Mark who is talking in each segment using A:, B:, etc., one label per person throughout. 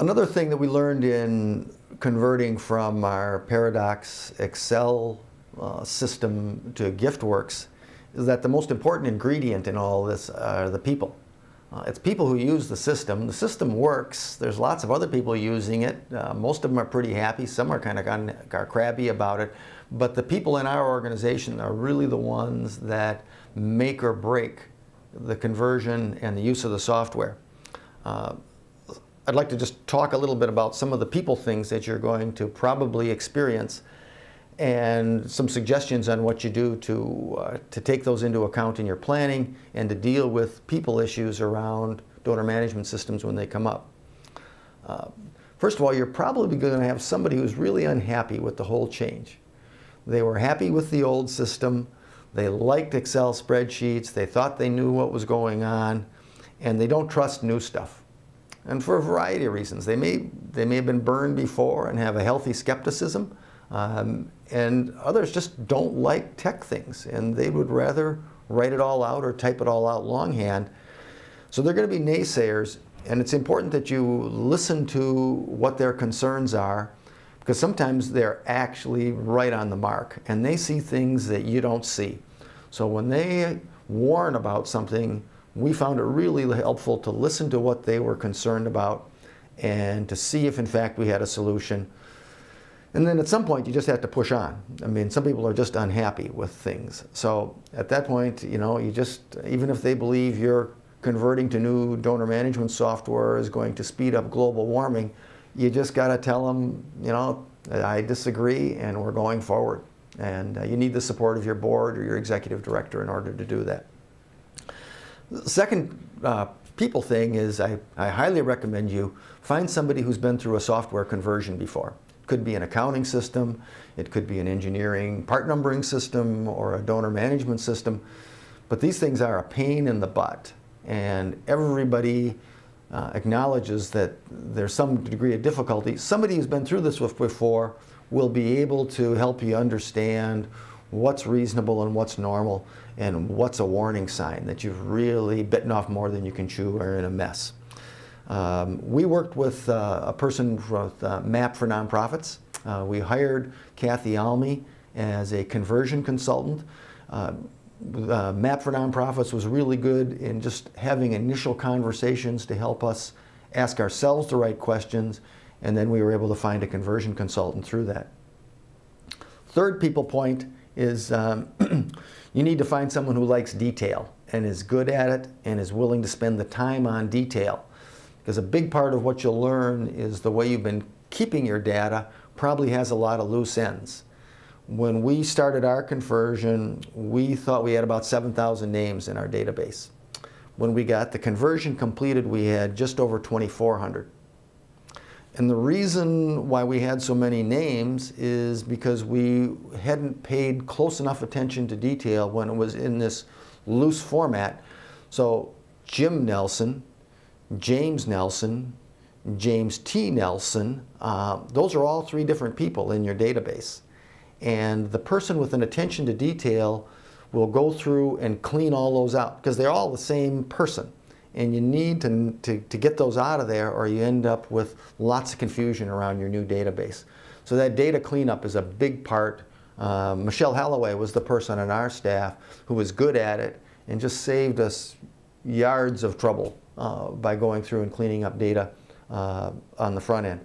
A: Another thing that we learned in converting from our Paradox Excel system to TechWorks is that the most important ingredient in all this are the people. It's people who use the system. The system works. There's lots of other people using it. Most of them are pretty happy. Some are kind of crabby about it. But the people in our organization are really the ones that make or break the conversion and the use of the software. I'd like to just talk a little bit about some of the people things that you're going to probably experience and some suggestions on what you do to take those into account in your planning and to deal with people issues around donor management systems when they come up. First of all, you're probably going to have somebody who's really unhappy with the whole change. They were happy with the old system, they liked Excel spreadsheets, they thought they knew what was going on, and they don't trust new stuff. And for a variety of reasons. They may have been burned before and have a healthy skepticism, and others just don't like tech things, and they would rather write it all out or type it all out longhand. So they're going to be naysayers, and it's important that you listen to what their concerns are, because sometimes they're actually right on the mark, and they see things that you don't see. So when they warn about something, we found it really helpful to listen to what they were concerned about and to see if in fact we had a solution. And then at some point you just have to push on. I mean, some people are just unhappy with things. So at that point, you know, you just, even if they believe you're converting to new donor management software is going to speed up global warming, you just got to tell them, you know, I disagree and we're going forward. And you need the support of your board or your executive director in order to do that. The second people thing is I highly recommend you find somebody who's been through a software conversion before. It could be an accounting system, it could be an engineering part numbering system or a donor management system, but these things are a pain in the butt, and everybody acknowledges that there's some degree of difficulty. Somebody who's been through this before will be able to help you understand what's reasonable and what's normal and what's a warning sign that you've really bitten off more than you can chew or in a mess. We worked with a person with MAP for Nonprofits. We hired Kathy Almy as a conversion consultant. MAP for Nonprofits was really good in just having initial conversations to help us ask ourselves the right questions, and then we were able to find a conversion consultant through that. Third people point is you need to find someone who likes detail and is good at it and is willing to spend the time on detail. Because a big part of what you'll learn is the way you've been keeping your data probably has a lot of loose ends. When we started our conversion, we thought we had about 7,000 names in our database. When we got the conversion completed, we had just over 2,400. And the reason why we had so many names is because we hadn't paid close enough attention to detail when it was in this loose format. So Jim Nelson, James Nelson, James T. Nelson, those are all three different people in your database. And the person with an attention to detail will go through and clean all those out because they're all the same person. And you need to get those out of there, or you end up with lots of confusion around your new database. So that data cleanup is a big part. Michelle Holloway was the person on our staff who was good at it and just saved us yards of trouble by going through and cleaning up data on the front end.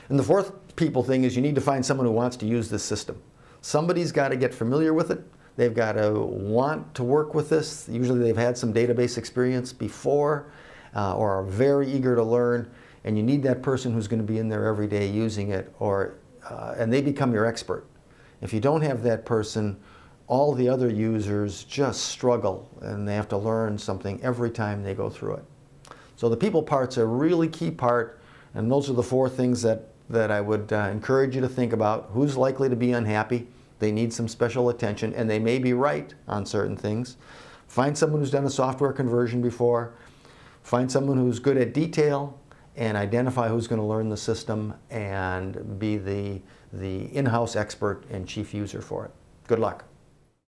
A: And the fourth people thing is you need to find someone who wants to use this system. Somebody's got to get familiar with it. They've got to want to work with this. Usually they've had some database experience before or are very eager to learn, and you need that person who's going to be in there every day using it, and they become your expert. If you don't have that person, all the other users just struggle and they have to learn something every time they go through it. So the people part's a really key part, and those are the four things that I would encourage you to think about. Who's likely to be unhappy? They need some special attention, and they may be right on certain things. Find someone who's done a software conversion before. Find someone who's good at detail, and identify who's going to learn the system and be the in-house expert and chief user for it. Good luck.